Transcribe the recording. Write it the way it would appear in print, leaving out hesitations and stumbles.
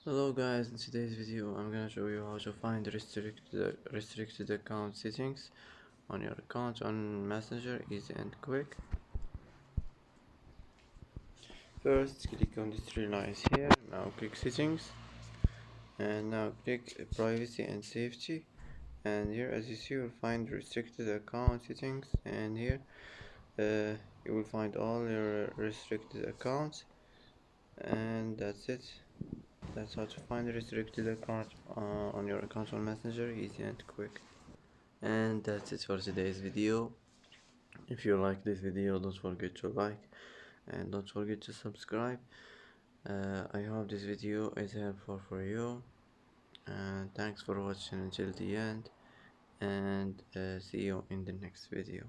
Hello guys, in today's video I'm gonna show you how to find restricted account settings on your account on Messenger, easy and quick. First click on these three lines here, now click settings and now click privacy and safety, and here as you see you'll find restricted account settings, and here you will find all your restricted accounts, and that's it. That's how to find a restricted account on your account on Messenger, easy and quick. And that's it for today's video. If you like this video, don't forget to like and don't forget to subscribe. I hope this video is helpful for you, and thanks for watching until the end, and see you in the next video.